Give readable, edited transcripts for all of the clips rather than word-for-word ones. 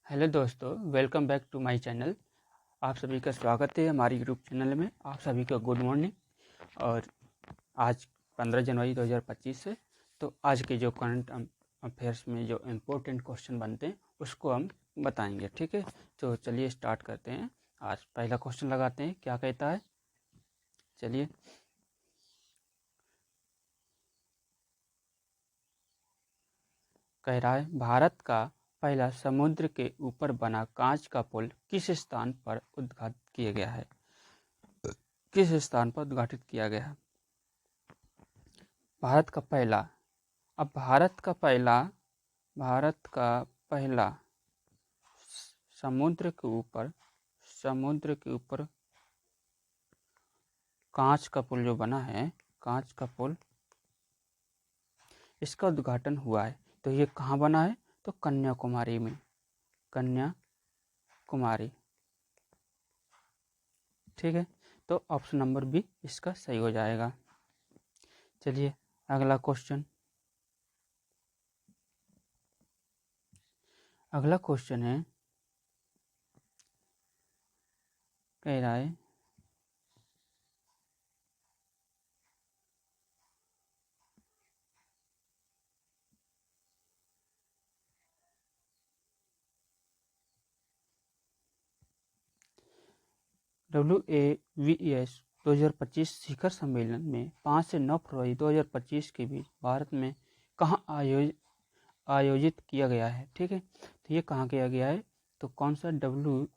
Hello दोस्तों, welcome back to my channel. आप सभी का स्वागत है हमारी यूट्यूब चैनल में। आप सभी का गुड मॉर्निंग। और आज 15 जनवरी 2025 है। तो आज के जो करंट अफेयर्स में जो इम्पोर्टेंट क्वेश्चन बनते हैं उसको हम बताएंगे, ठीक है। तो चलिए स्टार्ट करते हैं। आज पहला क्वेश्चन लगाते हैं, क्या कहता है। चलिए, कह रहा है भारत का पहला समुद्र के ऊपर बना कांच का पुल किस स्थान पर उद्घाटित किया गया है। किस स्थान पर उद्घाटित किया गया है। भारत का पहला अब भारत का पहला समुद्र के ऊपर कांच का पुल जो बना है, कांच का पुल, इसका उद्घाटन हुआ है। तो ये कहाँ बना है, तो कन्याकुमारी में। कन्याकुमारी, ठीक है। तो ऑप्शन नंबर बी इसका सही हो जाएगा। चलिए अगला क्वेश्चन है, कह रहा है WAVES 2025 शिखर सम्मेलन में 5 से 9 फरवरी 2025 के बीच भारत में कहाँ आयोजित किया गया है, ठीक है। तो ये कहाँ किया गया है, तो कौन सा WAVES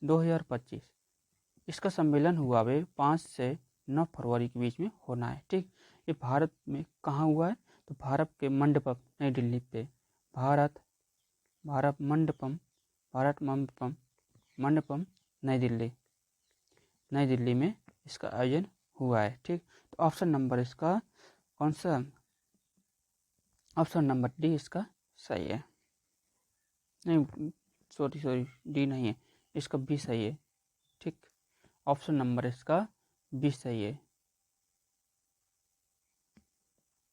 2025, इसका सम्मेलन हुआ है 5 से 9 फरवरी के बीच में होना है, ठीक। ये भारत में कहाँ हुआ है, तो भारत के मंडपम नई दिल्ली पे। भारत मंडपम नई दिल्ली में इसका आयोजन हुआ है, ठीक। तो ऑप्शन नंबर इसका कौन सा, ऑप्शन नंबर डी इसका सही है। नहीं, सॉरी, डी नहीं है, इसका बी सही है, ठीक। ऑप्शन नंबर इसका बी सही है।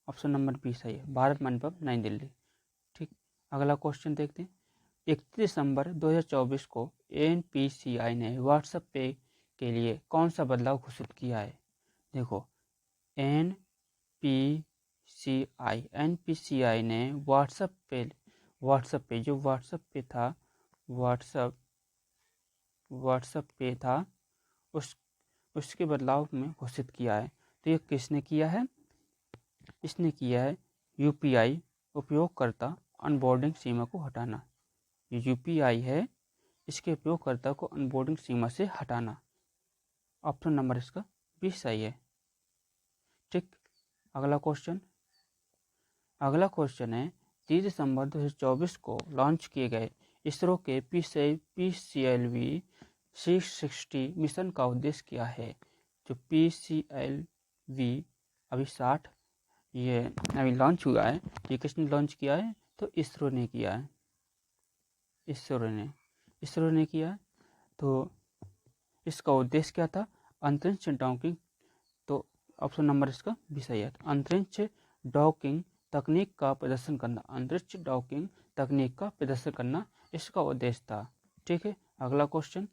ऑप्शन नंबर बी सही है, भारत मंडपम नई दिल्ली, ठीक। अगला क्वेश्चन देखते हैं। 31 दिसंबर 2024 को NPCI ने व्हाट्सएप पे के लिए कौन सा बदलाव घोषित किया है। देखो, NPCI ने व्हाट्सएप पे जो व्हाट्सएप पे था उसके बदलाव में घोषित किया है। तो ये किसने किया है, इसने किया है UPI उपयोगकर्ता ऑनबोर्डिंग सीमा को हटाना। UPI है, इसके उपयोगकर्ता को ऑनबोर्डिंग सीमा से हटाना। ऑप्शन नंबर इसका बी सही है, ठीक। अगला क्वेश्चन है 30 दिसंबर 2024 को लॉन्च किए गए इसरो के PCLV 660 मिशन का उद्देश्य क्या है। जो PCLV अभी 60 ये अभी लॉन्च हुआ है, ये किसने लॉन्च किया है, तो इसरो ने किया है। इसरो ने किया। तो इसका उद्देश्य क्या था, अंतरिक्ष डॉकिंग। तो ऑप्शन नंबर इसका भी सही है, अंतरिक्ष डॉकिंग तकनीक का प्रदर्शन करना इसका उद्देश्य था, ठीक है। अगला क्वेश्चन,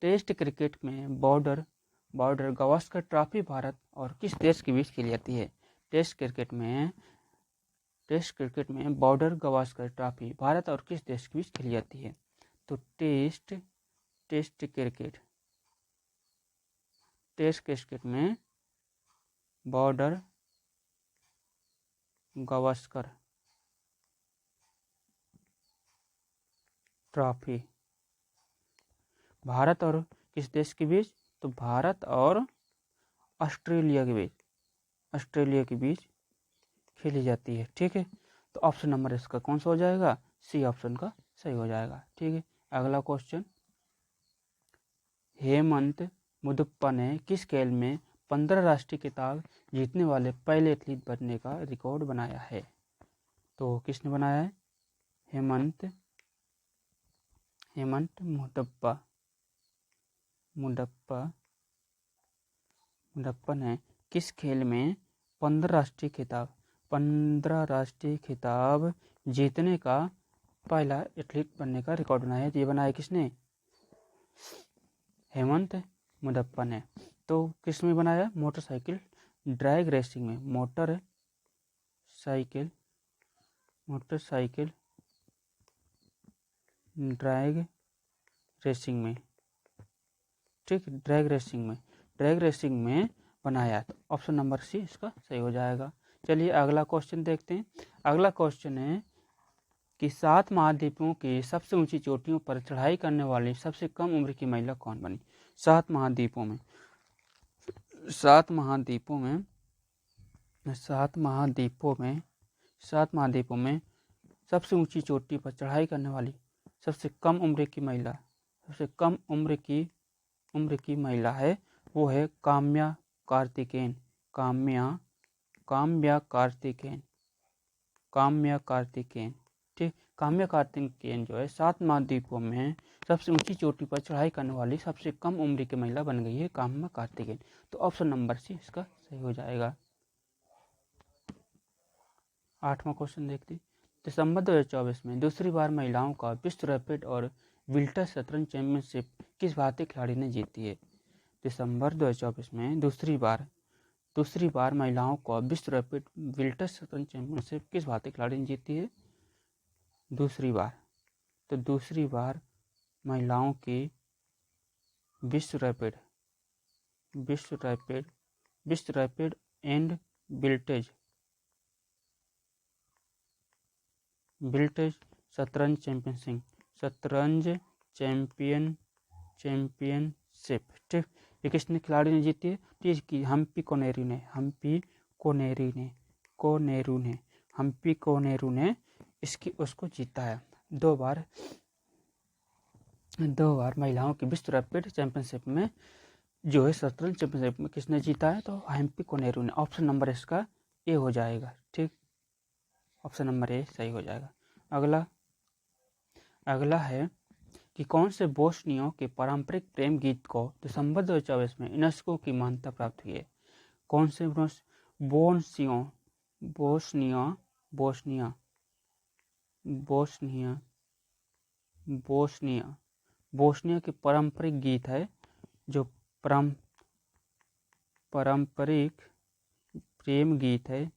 टेस्ट क्रिकेट में बॉर्डर गावस्कर ट्रॉफी भारत और किस देश के बीच खेली जाती है। टेस्ट क्रिकेट में बॉर्डर गावस्कर ट्रॉफी भारत और किस देश के बीच खेली जाती है। तो टेस्ट क्रिकेट में बॉर्डर गावस्कर ट्रॉफी भारत और किस देश के बीच, तो भारत और ऑस्ट्रेलिया के बीच खेली जाती है, ठीक है। तो ऑप्शन नंबर इसका कौन सा हो जाएगा, सी ऑप्शन का सही हो जाएगा, ठीक है। अगला क्वेश्चन, हेमंत मुदप्पा ने किस खेल में 15 राष्ट्रीय खिताब जीतने वाले पहले एथलीट बनने का रिकॉर्ड बनाया है। तो किसने बनाया है, हेमंत मुदप्पा ने किस खेल में 15 राष्ट्रीय खिताब 15 राष्ट्रीय खिताब जीतने का पहला एथलीट बनने का रिकॉर्ड बनाया है। तो ये बनाया किसने? हेमंत मुदप्पा ने। तो किस में बनाया? मोटरसाइकिल ड्रैग रेसिंग में। मोटरसाइकिल ड्रैग रेसिंग में। ठीक, ड्रैग रेसिंग में बनाया। तो ऑप्शन नंबर सी इसका सही हो जाएगा। चलिए अगला क्वेश्चन देखते हैं। अगला क्वेश्चन है कि 7 महाद्वीपों की सबसे ऊंची चोटियों पर चढ़ाई करने वाली सबसे कम उम्र की महिला कौन बनी? 7 महाद्वीपों में सबसे ऊंची चोटी पर चढ़ाई करने वाली सबसे कम उम्र की महिला है, वो है काम्या कार्तिकेयन। ठीक, काम्या कार्तिकेयन जो है 7 महाद्वीपों में सबसे ऊंची चोटी पर चढ़ाई करने वाली सबसे कम उम्र की महिला बन गई है, काम्या कार्तिकेयन। तो ऑप्शन नंबर सी इसका सही हो जाएगा। 8वां क्वेश्चन देखते हैं। दिसंबर 2024 में दूसरी बार महिलाओं का विश्व रैपिड और विल्टर शतरंज चैंपियनशिप किस भारतीय खिलाड़ी ने जीती है? दिसंबर 2024 में दूसरी बार महिलाओं का विश्व रैपिड विल्टर शतरंज चैंपियनशिप किस भारतीय खिलाड़ी ने जीती है? दूसरी बार महिलाओं की विश्व रैपिड एंड विल्टेज शतरंज चैंपियनशिप। ठीक, ये किसने खिलाड़ी ने जीती है? कि हम्पी कोनेरू ने उसको जीता है। दो बार महिलाओं की विश्व रैपिड चैंपियनशिप में जो है शतरंज चैंपियनशिप में किसने जीता है? तो हम्पी कोनेरू ने। ऑप्शन नंबर इसका ए हो जाएगा। ठीक, ऑप्शन नंबर ए सही हो जाएगा। अगला है कि कौन से बोस्निया के पारंपरिक प्रेम गीत को दिसंबर 2024 में यूनेस्को की मान्यता प्राप्त हुई है? कौन से बोस्निया के पारंपरिक गीत है, जो पारंपरिक प्रेम गीत है।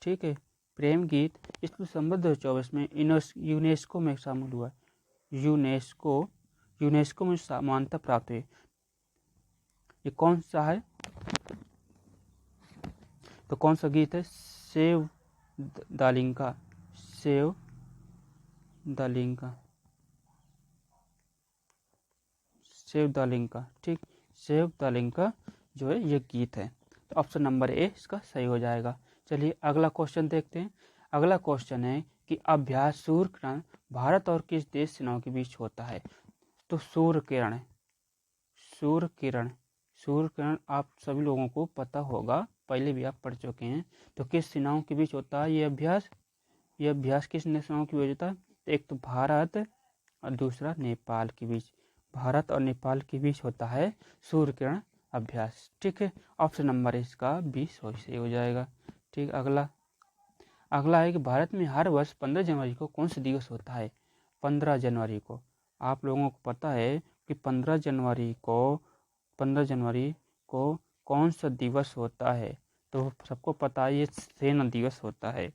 ठीक है, प्रेम गीत इस दिसंबर 2024 में यूनेस्को में शामिल हुआ। यूनेस्को में मान्यता प्राप्त हुई। ये कौन सा है? तो कौन सा गीत है? सेव दालिंका। ठीक, सेव दालिंका जो है ये गीत है। तो ऑप्शन नंबर ए इसका सही हो जाएगा। चलिए अगला क्वेश्चन देखते हैं। अगला क्वेश्चन है कि अभ्यास सूर्य किरण भारत और किस देश सेनाओं के बीच होता है? तो सूर्य किरण आप सभी लोगों को पता होगा, पहले भी आप पढ़ चुके हैं। तो किस सेनाओं के बीच होता है ये अभ्यास? किस सेनाओं के बीच होता है? एक तो भारत और दूसरा नेपाल के बीच। भारत और नेपाल के बीच होता है सूर्य किरण अभ्यास। ठीक है, ऑप्शन नंबर इसका 20 सही हो जाएगा। ठीक, अगला है कि भारत में हर वर्ष 15 जनवरी को कौन सा दिवस होता है? 15 जनवरी को आप लोगों को पता है कि 15 जनवरी को कौन सा दिवस होता है? तो सबको पता है ये सेना दिवस होता है।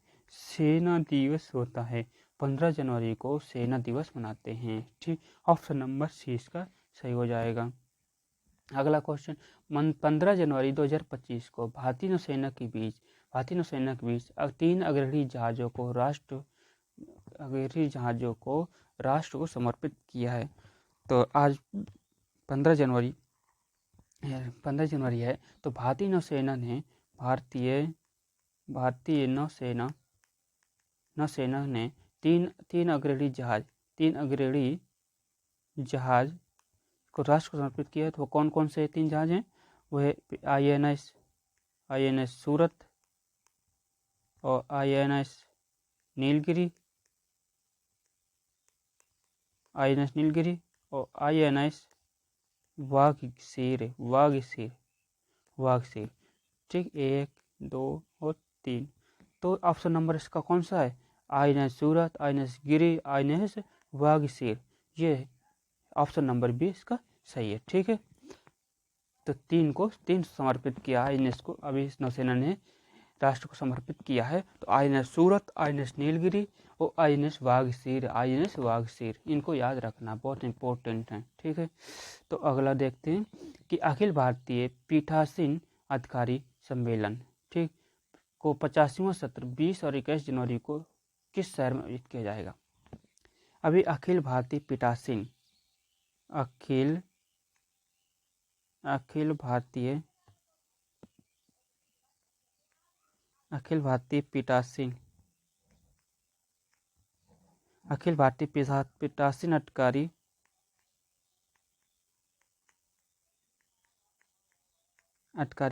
15 जनवरी को सेना दिवस मनाते हैं। ठीक, ऑप्शन नंबर सी इसका सही हो जाएगा। अगला क्वेश्चन, 15 जनवरी 2025 को भारतीय नौसेना के बीच 3 अग्रणी जहाज़ों को राष्ट्र को समर्पित किया है। तो आज 15 जनवरी है, तो भारतीय नौसेना ने तीन अग्रणी जहाज को राष्ट्र को समर्पित किया है। तो वो कौन कौन से 3 जहाज हैं? वो है INS सूरत और INS नीलगिरी और INS वागीशीर। ठीक, 1, 2 और 3। तो ऑप्शन नंबर इसका कौन सा है? INS सूरत, INS गिरी, INS वागीशर। ये ऑप्शन नंबर बी इसका सही है। ठीक है, तो 3 समर्पित किया है INS को, अभी नौसेना ने राष्ट्र को समर्पित किया है। तो INS सूरत, INS नीलगिरी और INS वागीशर, इनको याद रखना, बहुत इंपॉर्टेंट है। ठीक है, तो अगला देखते हैं कि अखिल भारतीय पीठासीन अधिकारी सम्मेलन, ठीक, को 85वां सत्र 20 और 21 जनवरी को किस शहर में आयोजित किया जाएगा? अभी अखिल भारतीय पीठासीन अखिल भारतीय पीठासीन अधिकारी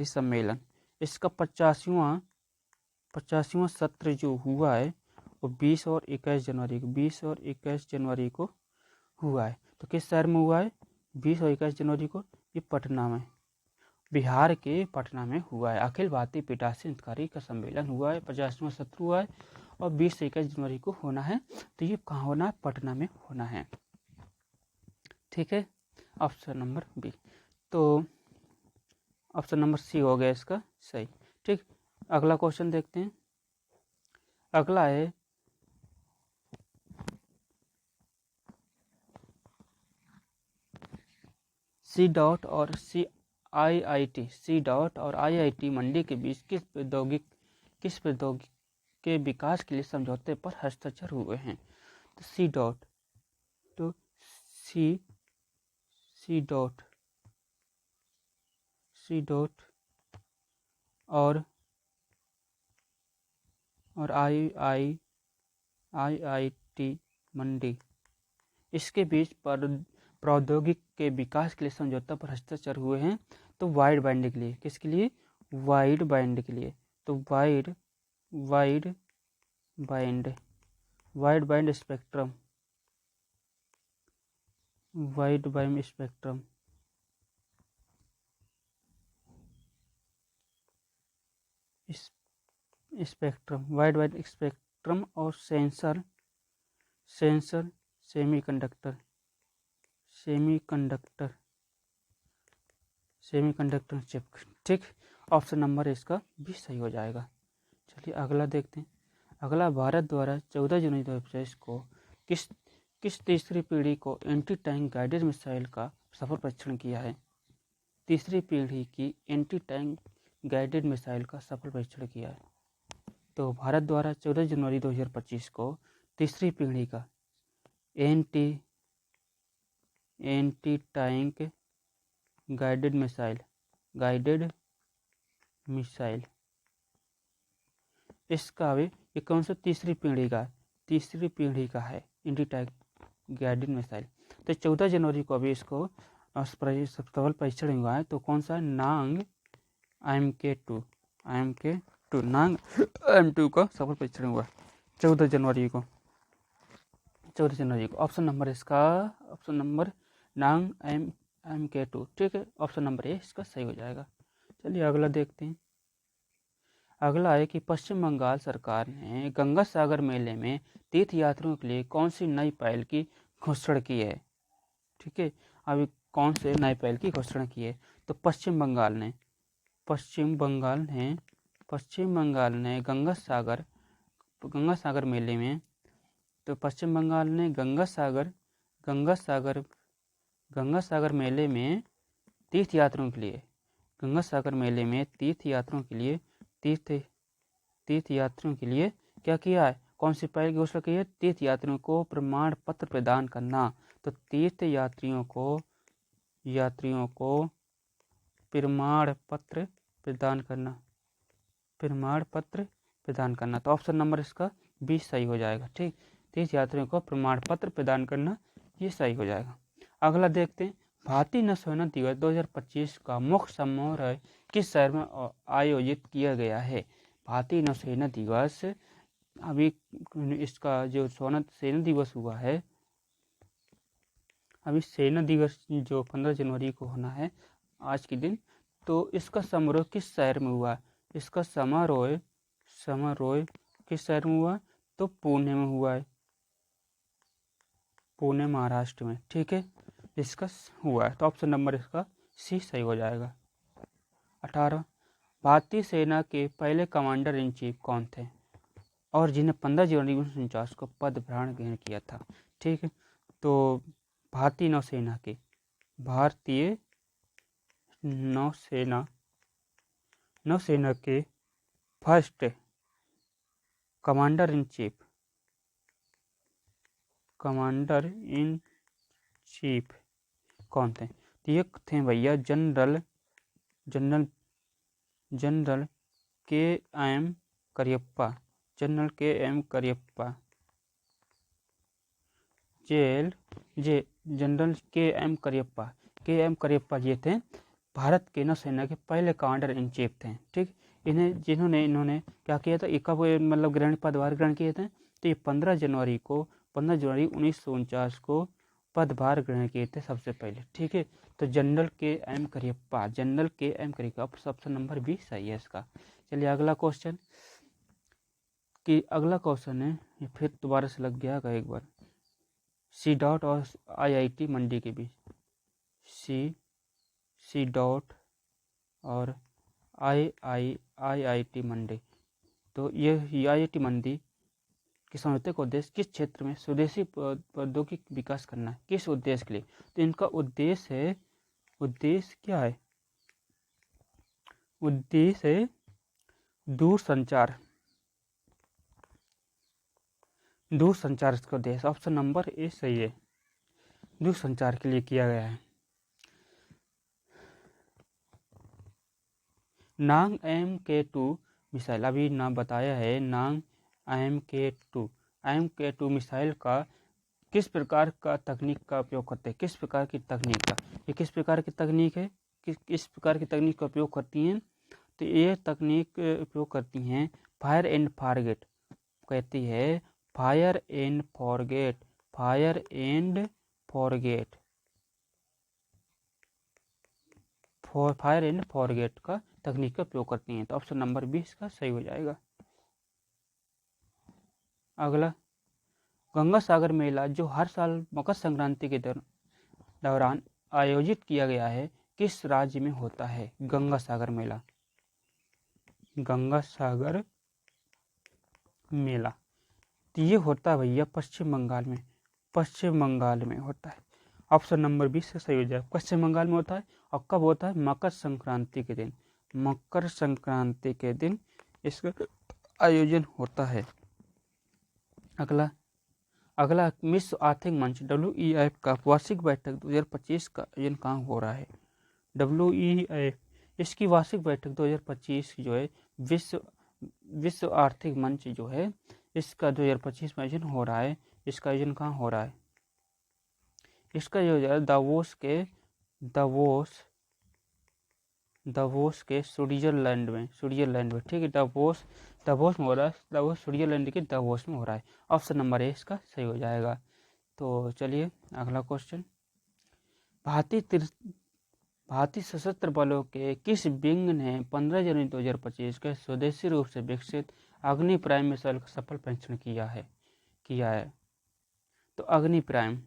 सम्मेलन, इसका 85वां सत्र जो हुआ है वो 20 और 21 जनवरी को हुआ है। तो किस शहर में हुआ है? 20 और 21 जनवरी को ये पटना में, बिहार के पटना में हुआ है। अखिल भारतीय पीठासीन अधिकारी का सम्मेलन हुआ है, 85वां सत्र हुआ है और 20 से 21 जनवरी को होना है। तो ये कहाँ होना है? पटना में होना है। ठीक है, ऑप्शन नंबर बी। तो ऑप्शन नंबर सी हो गया इसका सही। ठीक, अगला क्वेश्चन देखते हैं। अगला है सी डॉट और IIT मंडी के बीच किस प्रौद्योगिकी के विकास के लिए समझौते पर हस्ताक्षर हुए हैं? तो सी डॉट और IIT मंडी, इसके बीच पर प्रौद्योगिकी के विकास के लिए समझौता पर हस्ताक्षर हुए हैं। तो वाइड बैंड के लिए, किसके लिए? वाइड बैंड के लिए। तो wide band spectrum wide band spectrum और सेंसर सेमीकंडक्टर चिप। ठीक, ऑप्शन नंबर इसका भी सही हो जाएगा। चलिए अगला देखते हैं। अगला, भारत द्वारा 14 जनवरी 2025 को किस तीसरी पीढ़ी को एंटी टैंक गाइडेड मिसाइल का सफल परीक्षण किया है? तीसरी पीढ़ी की एंटी टैंक गाइडेड मिसाइल का सफल परीक्षण किया है। तो भारत द्वारा 14 जनवरी 2025 को तीसरी पीढ़ी का एंटी टैंक गाइडेड मिसाइल, इसका भी ये कौन सा तीसरी पीढ़ी का है एंटी टैंक गाइडेड मिसाइल। तो 14 जनवरी को अभी इसको सफल परीक्षण हुआ है। तो कौन सा? नांग MK2 नांग M2 का सफल परीक्षण हुआ है 14 जनवरी को। ऑप्शन नंबर नांग MK2। ठीक है, ऑप्शन नंबर ए इसका सही हो जाएगा। चलिए अगला देखते हैं। अगला है कि पश्चिम बंगाल सरकार ने गंगा सागर मेले में तीर्थ यात्रियों के लिए कौन सी नई पहल की घोषणा की है? ठीक है, अभी कौन से नए पहल की घोषणा की है? तो पश्चिम बंगाल ने गंगा सागर मेले में, तो पश्चिम बंगाल ने गंगा सागर मेले में तीर्थ यात्रियों के लिए क्या किया है? कौन सी पहल की घोषणा की है? तीर्थ यात्रियों को प्रमाण पत्र प्रदान करना। तो तीर्थ यात्रियों को प्रमाण पत्र प्रदान करना। तो ऑप्शन नंबर इसका 20 सही हो जाएगा। ठीक, तीर्थ यात्रियों को प्रमाण पत्र प्रदान करना, ये सही हो जाएगा। अगला देखते हैं। भारतीय नौसेना दिवस 2025 का मुख्य समारोह किस शहर में आयोजित किया गया है? भारतीय नौसेना दिवस, अभी इसका जो सेना दिवस हुआ है, अभी सेना दिवस जो 15 जनवरी को होना है आज के दिन, तो इसका समारोह किस शहर में हुआ? इसका समारोह समारोह किस शहर में हुआ है? तो पुणे में हुआ है, पुणे महाराष्ट्र में। ठीक है, इसका हुआ है, तो ऑप्शन नंबर इसका सी सही हो जाएगा। 18, भारतीय सेना के पहले कमांडर इन चीफ कौन थे और जिन्हें 15 जनवरी 1949 को पदभार ग्रहण किया था? ठीक है, तो भारतीय नौसेना के फर्स्ट कमांडर इन चीफ कौन थे? तो ये थे भैया general K M Cariappa. General K M Cariappa general K M Cariappa ये थे भारत के नौसेना के पहले कमांडर इन चीफ थे। ठीक, इन्होंने क्या किया था, कब मतलब पदभार ग्रहण किए थे? तो ये 15 जनवरी 1949 को पदभार ग्रहण किए थे सबसे पहले। ठीक है, तो general K M Cariappa option number B सही है इसका। चलिए अगला क्वेश्चन है, ये फिर दोबारा से लग गया एक बार। सी डॉट और IIT मंडी के बीच, सी डॉट और IIT मंडी, तो ये IIT मंडी के समझौते का उद्देश्य किस क्षेत्र में स्वदेशी प्रौद्योगिकी विकास करना है? किस उद्देश्य के लिए? तो इनका उद्देश्य क्या है? उद्देश्य है दूरसंचार इसका उद्देश्य। ऑप्शन नंबर ए सही है, दूरसंचार के लिए किया गया है। नांग MK2 मिसाइल, अभी नाम बताया है, नांग MK2 मिसाइल का किस प्रकार का तकनीक का उपयोग करते हैं? किस प्रकार की तकनीक का, ये किस प्रकार की तकनीक है, किस प्रकार की तकनीक का उपयोग करती हैं? तो ये तकनीक उपयोग करती हैं फायर एंड फॉरगेट, कहती है फायर एंड फॉरगेट का तकनीक का उपयोग करती हैं। तो ऑप्शन नंबर 20 का सही हो जाएगा। अगला, गंगा सागर मेला जो हर साल मकर संक्रांति के दौरान आयोजित किया गया है, किस राज्य में होता है? गंगा सागर मेला तो ये होता है भैया पश्चिम बंगाल में होता है। ऑप्शन नंबर 20 से सही हो जाए, पश्चिम बंगाल में होता है। और कब होता है? मकर संक्रांति के दिन इसका आयोजन होता है। अगला विश्व आर्थिक मंच WEF का वार्षिक बैठक 2025 का आयोजन कहाँ हो रहा है? WEF इसकी वार्षिक बैठक 2025 जो है विश्व आर्थिक मंच जो है इसका 2025 में आयोजन हो रहा है। इसका आयोजन कहाँ हो रहा है? इसका आयोजन दावोस के स्विट्जरलैंड में। ठीक है, दावोस में हो रहा है, स्विट्जरलैंड के दावोस में हो रहा है। ऑप्शन नंबर ए इसका सही हो जाएगा। तो चलिए अगला क्वेश्चन, भारतीय सशस्त्र बलों के किस विंग ने 15 जनवरी 2025 के स्वदेशी रूप से विकसित अग्नि प्राइम मिसाइल का सफल परीक्षण किया है? तो अग्नि प्राइम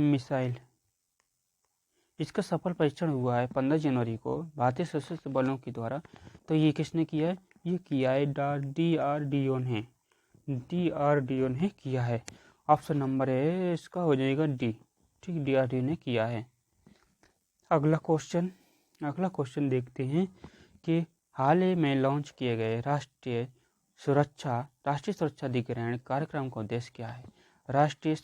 मिसाइल इसका सफल परीक्षण हुआ है 15 जनवरी को भारतीय सशस्त्र बलों के द्वारा। तो ये किसने किया है? ये किया है DRDO ने किया है। ऑप्शन नंबर है इसका हो जाएगा डी। ठीक, DRDO ने किया है। अगला क्वेश्चन देखते हैं कि हाल ही में लॉन्च किए गए राष्ट्रीय सुरक्षा अधिग्रहण कार्यक्रम का उद्देश्य क्या है? राष्ट्रीय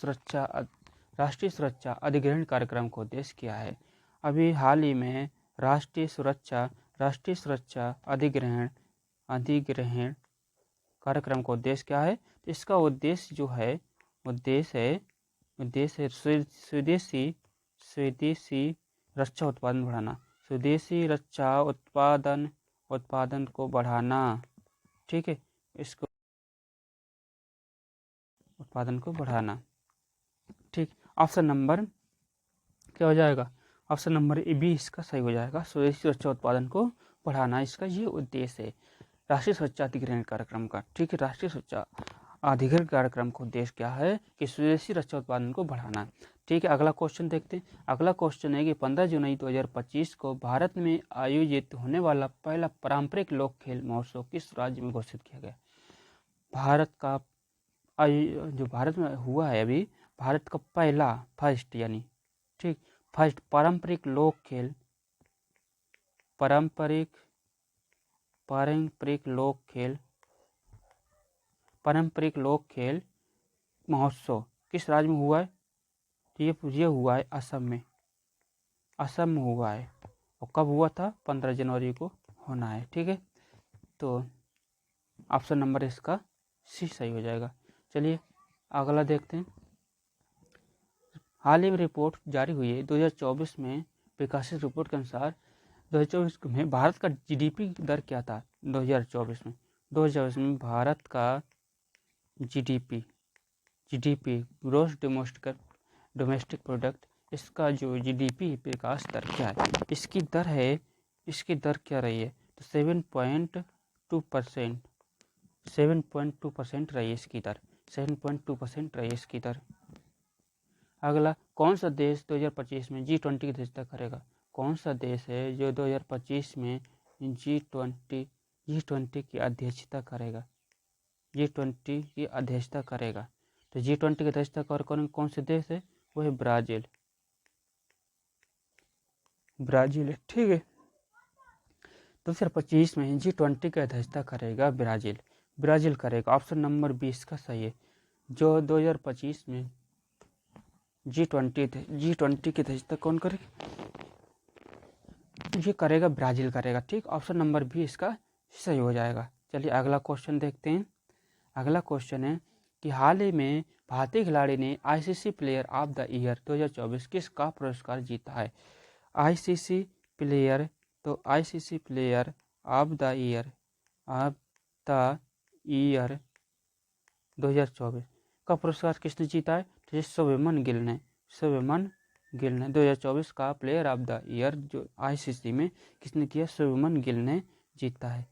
सुरक्षा अधिग्रहण कार्यक्रम का उद्देश्य क्या है? अभी हाल ही में राष्ट्रीय सुरक्षा अधिग्रहण कार्यक्रम का उद्देश्य क्या है? इसका उद्देश्य जो है स्वदेशी रक्षा उत्पादन बढ़ाना, स्वदेशी रक्षा उत्पादन को बढ़ाना। ठीक है, इसको उत्पादन को बढ़ाना। ठीक, ऑप्शन नंबर क्या हो जाएगा, ऑप्शन नंबर ए बी इसका सही हो जाएगा। स्वदेशी रक्षा उत्पादन को बढ़ाना इसका ये उद्देश्य है राष्ट्रीय सुरक्षा अधिग्रहण कार्यक्रम का। ठीक है, राष्ट्रीय सुरक्षा अधिग्रहण कार्यक्रम का उद्देश्य क्या है कि स्वदेशी रक्षा उत्पादन को बढ़ाना। ठीक है, अगला क्वेश्चन देखते हैं। अगला क्वेश्चन है कि 15 जुलाई 2025 को भारत में आयोजित होने वाला पहला पारंपरिक लोक खेल महोत्सव किस राज्य में घोषित किया गया। भारत का जो भारत में हुआ है अभी, भारत का पहला फर्स्ट यानी ठीक फर्स्ट पारंपरिक लोक खेल पारंपरिक लोक खेल महोत्सव किस राज्य में हुआ है। तो ये हुआ है असम में हुआ है। और कब हुआ था, 15 जनवरी को होना है। ठीक है, तो ऑप्शन नंबर इसका सी सही हो जाएगा। चलिए अगला देखते हैं। हाल ही में रिपोर्ट जारी हुई है 2024 में विकासित रिपोर्ट के अनुसार 2024 में भारत का जीडीपी दर क्या था। 2024 में भारत का जीडीपी ग्रोस डोमेस्टिक प्रोडक्ट, इसका जो जीडीपी विकास दर क्या है, इसकी दर क्या रही है। तो 7.2% 7.2% रही है इसकी दर, 7.2% रही है इसकी दर। अगला, कौन सा देश 2025 में G20 की अध्यक्षता करेगा। कौन सा देश है जो 2025 में G20 की अध्यक्षता करेगा। G20 की अध्यक्षता करेगा। तो G20 की अध्यक्षता कौन से देश है, वो है ब्राज़ील है। ठीक है, 2025 में G20 की अध्यक्षता करेगा ब्राज़ील करेगा। ऑप्शन नंबर 20 का सही है। जो 2025 में G20 की अध्यक्षता कौन करेगा, ये करेगा ब्राज़ील करेगा। ठीक, ऑप्शन नंबर 20 इसका सही हो जाएगा। चलिए अगला क्वेश्चन देखते हैं। अगला क्वेश्चन है कि हाल ही में भारतीय खिलाड़ी ने ICC player of the year 2024 किसका पुरस्कार जीता है। ICC player of the year 2024 का पुरस्कार किसने जीता है। तो शुभमन गिल ने 2024 का प्लेयर ऑफ द ईयर जो आईसीसी में किसने किया, शुभमन गिल ने जीता है।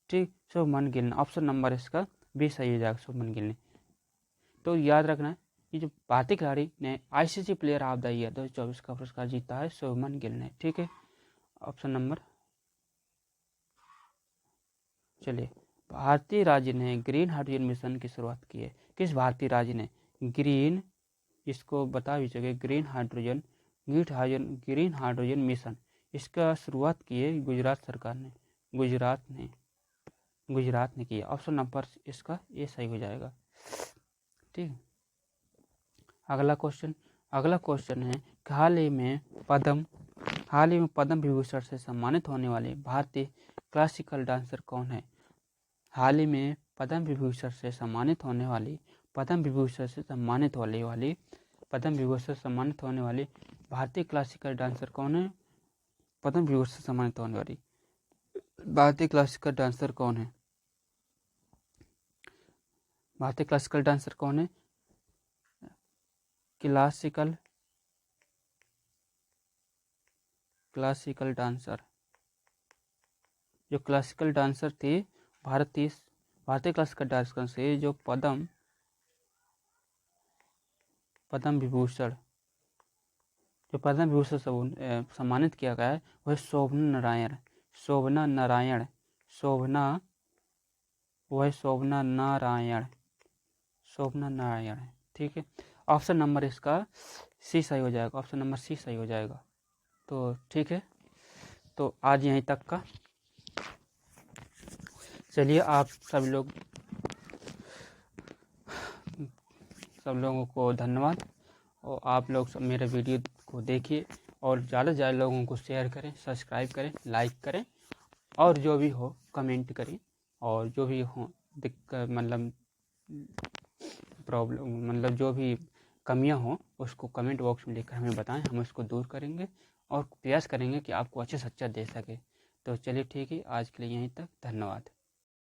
ठीक, शुभमन गिल ने, ऑप्शन नंबर इसका 20 सही हो जाएगा, शुभमन गिल ने। तो याद रखना कि जो भारतीय खिलाड़ी ने ICC player of the year 2024 का पुरस्कार जीता है, शुभमन गिल ने। ठीक है, ऑप्शन नंबर। चलिए, भारतीय राज्य ने ग्रीन हाइड्रोजन मिशन की शुरुआत की है। किस भारतीय राज्य ने ग्रीन, इसको बता भी सके, ग्रीन हाइड्रोजन मिशन, इसका शुरुआत की है गुजरात सरकार ने, गुजरात ने किया। ऑप्शन नंबर इसका ये सही हो जाएगा। ठीक, अगला क्वेश्चन है कि हाल ही में पद्म विभूषण से सम्मानित होने वाले भारतीय क्लासिकल डांसर कौन है। हाल ही में पद्म विभूषण से सम्मानित होने वाली भारतीय क्लासिकल डांसर कौन है। पद्म विभूषण से सम्मानित होने वाली भारतीय क्लासिकल डांसर कौन है। क्लासिकल डांसर, जो क्लासिकल डांसर थे भारतीय क्लासिकल डांसर से जो पद्म विभूषण से सम्मानित किया गया है वह शोभना नारायण। ठीक है, ऑप्शन नंबर इसका सी सही हो जाएगा, ऑप्शन नंबर सी सही हो जाएगा। तो ठीक है, तो आज यहीं तक का। चलिए, आप सब लोगों को धन्यवाद, और आप लोग सब मेरे वीडियो को देखिए और ज़्यादा से ज़्यादा लोगों को शेयर करें, सब्सक्राइब करें, लाइक करें, और जो भी हो कमेंट करें, और जो भी हो दिक्कत प्रॉब्लम जो भी कमियां हो उसको कमेंट बॉक्स में लिखकर हमें बताएं, हम उसको दूर करेंगे और प्रयास करेंगे कि आपको अच्छे से अच्छा दे सके। तो चलिए ठीक है, आज के लिए यहीं तक, धन्यवाद।